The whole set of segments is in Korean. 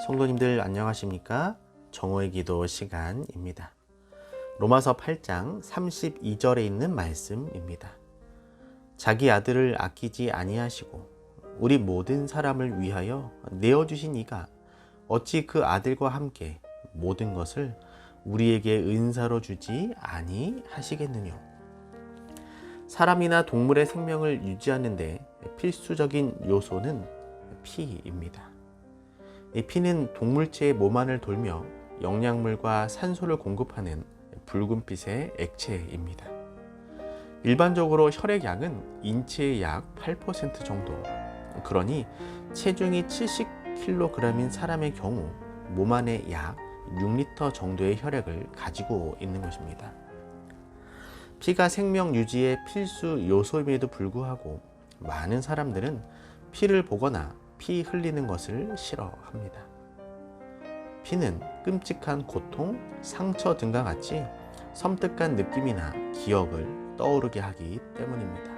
성도님들 안녕하십니까? 정오의 기도 시간입니다. 로마서 8장 32절에 있는 말씀입니다. 자기 아들을 아끼지 아니하시고 우리 모든 사람을 위하여 내어주신 이가 어찌 그 아들과 함께 모든 것을 우리에게 은사로 주지 아니하시겠느냐. 사람이나 동물의 생명을 유지하는 데 필수적인 요소는 피입니다. 이 피는 동물체의 몸 안을 돌며 영양물과 산소를 공급하는 붉은빛의 액체입니다. 일반적으로 혈액량은 인체의 약 8% 정도, 그러니 체중이 70kg인 사람의 경우 몸 안에 약 6리터 정도의 혈액을 가지고 있는 것입니다. 피가 생명 유지의 필수 요소임에도 불구하고 많은 사람들은 피를 보거나 피 흘리는 것을 싫어합니다. 피는 끔찍한 고통, 상처 등과 같이 섬뜩한 느낌이나 기억을 떠오르게 하기 때문입니다.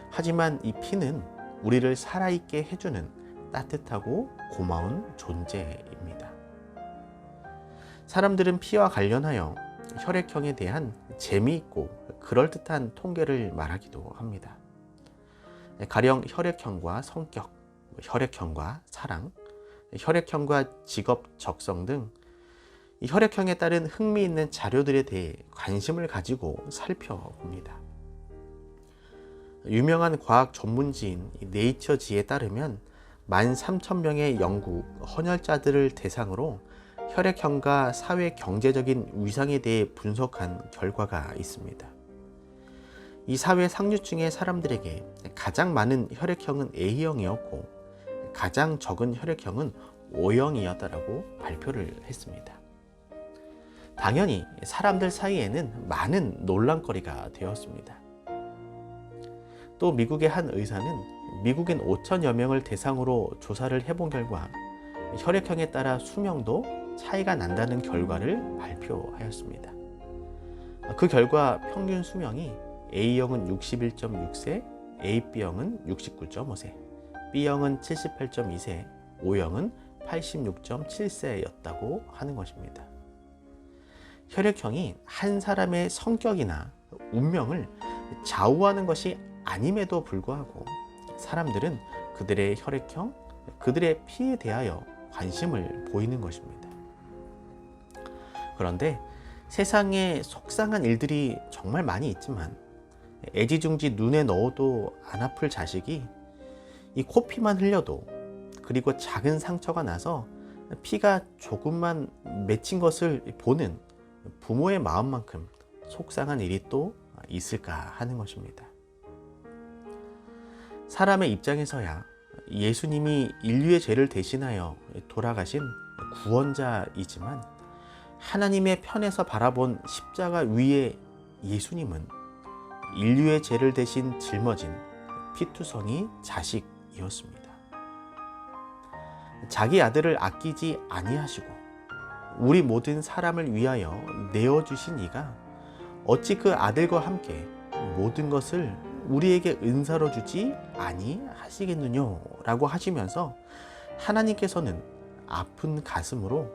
하지만 이 피는 우리를 살아있게 해주는 따뜻하고 고마운 존재입니다. 사람들은 피와 관련하여 혈액형에 대한 재미있고 그럴듯한 통계를 말하기도 합니다. 가령 혈액형과 성격, 혈액형과 사랑, 혈액형과 직업 적성 등 혈액형에 따른 흥미있는 자료들에 대해 관심을 가지고 살펴봅니다. 유명한 과학 전문지인 네이처지에 따르면 13,000명의 영국 헌혈자들을 대상으로 혈액형과 사회 경제적인 위상에 대해 분석한 결과가 있습니다. 이 사회 상류층의 사람들에게 가장 많은 혈액형은 A형이었고 가장 적은 혈액형은 O형이었다라고 발표를 했습니다. 당연히 사람들 사이에는 많은 논란거리가 되었습니다. 또 미국의 한 의사는 미국인 5천여 명을 대상으로 조사를 해본 결과 혈액형에 따라 수명도 차이가 난다는 결과를 발표하였습니다. 그 결과 평균 수명이 A형은 61.6세, AB형은 69.5세, B형은 78.2세, O형은 86.7세였다고 하는 것입니다. 혈액형이 한 사람의 성격이나 운명을 좌우하는 것이 아님에도 불구하고 사람들은 그들의 혈액형, 그들의 피에 대하여 관심을 보이는 것입니다. 그런데 세상에 속상한 일들이 정말 많이 있지만 애지중지 눈에 넣어도 안 아플 자식이 이 코피만 흘려도, 그리고 작은 상처가 나서 피가 조금만 맺힌 것을 보는 부모의 마음만큼 속상한 일이 또 있을까 하는 것입니다. 사람의 입장에서야 예수님이 인류의 죄를 대신하여 돌아가신 구원자이지만 하나님의 편에서 바라본 십자가 위의 예수님은 인류의 죄를 대신 짊어진 피투성이 자식이었습니다. 자기 아들을 아끼지 아니하시고 우리 모든 사람을 위하여 내어주신 이가 어찌 그 아들과 함께 모든 것을 우리에게 은사로 주지 아니하시겠느냐 라고 하시면서 하나님께서는 아픈 가슴으로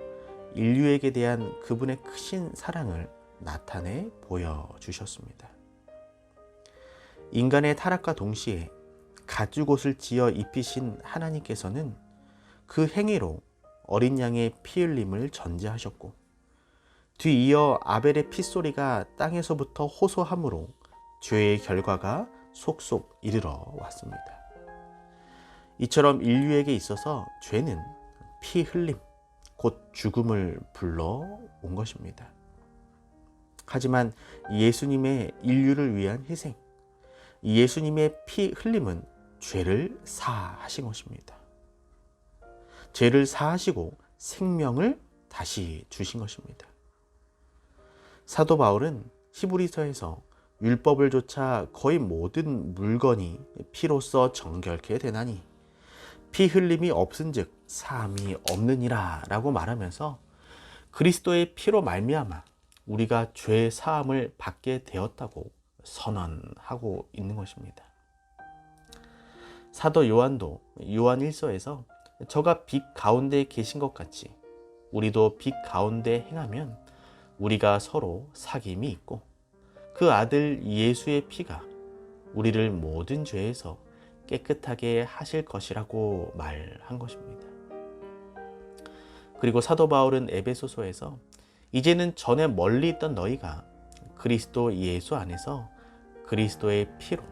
인류에게 대한 그분의 크신 사랑을 나타내 보여주셨습니다. 인간의 타락과 동시에 가죽옷을 지어 입히신 하나님께서는 그 행위로 어린 양의 피 흘림을 전제하셨고 뒤이어 아벨의 핏소리가 땅에서부터 호소함으로 죄의 결과가 속속 이르러 왔습니다. 이처럼 인류에게 있어서 죄는 피 흘림, 곧 죽음을 불러온 것입니다. 하지만 예수님의 인류를 위한 희생, 예수님의 피 흘림은 죄를 사하신 것입니다. 죄를 사하시고 생명을 다시 주신 것입니다. 사도 바울은 히브리서에서 율법을 조차 거의 모든 물건이 피로써 정결케 되나니 피 흘림이 없은즉 사함이 없느니라 라고 말하면서 그리스도의 피로 말미암아 우리가 죄 사함을 받게 되었다고 선언하고 있는 것입니다. 사도 요한도 요한 1서에서 저가 빛 가운데 계신 것 같이 우리도 빛 가운데 행하면 우리가 서로 사귐이 있고 그 아들 예수의 피가 우리를 모든 죄에서 깨끗하게 하실 것이라고 말한 것입니다. 그리고 사도 바울은 에베소서에서 이제는 전에 멀리 있던 너희가 그리스도 예수 안에서 그리스도의 피로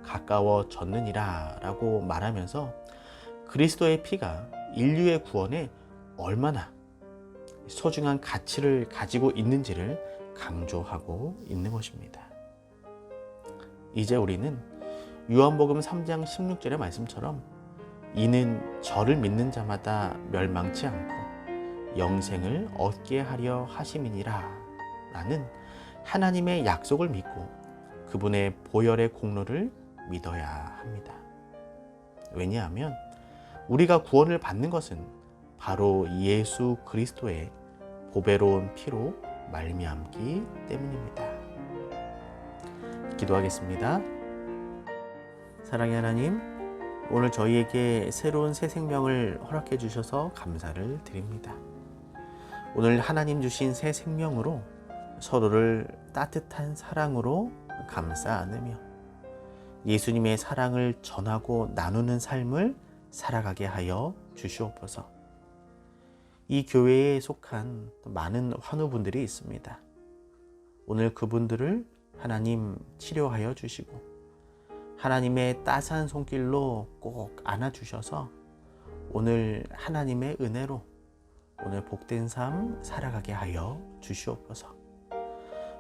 가까워졌느니라 라고 말하면서 그리스도의 피가 인류의 구원에 얼마나 소중한 가치를 가지고 있는지를 강조하고 있는 것입니다. 이제 우리는 요한복음 3장 16절의 말씀처럼 이는 저를 믿는 자마다 멸망치 않고 영생을 얻게 하려 하심이니라 라는 하나님의 약속을 믿고 그분의 보혈의 공로를 믿어야 합니다. 왜냐하면 우리가 구원을 받는 것은 바로 예수 그리스도의 보배로운 피로 말미암기 때문입니다. 기도하겠습니다. 사랑의 하나님, 오늘 저희에게 새로운 새 생명을 허락해 주셔서 감사를 드립니다. 오늘 하나님 주신 새 생명으로 서로를 따뜻한 사랑으로 감싸 안으며 예수님의 사랑을 전하고 나누는 삶을 살아가게 하여 주시옵소서. 이 교회에 속한 많은 환우분들이 있습니다. 오늘 그분들을 하나님 치료하여 주시고 하나님의 따스한 손길로 꼭 안아주셔서 오늘 하나님의 은혜로 오늘 복된 삶 살아가게 하여 주시옵소서.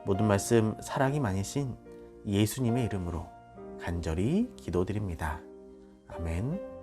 모든 말씀 사랑이 많으신 예수님의 이름으로 간절히 기도드립니다. 아멘.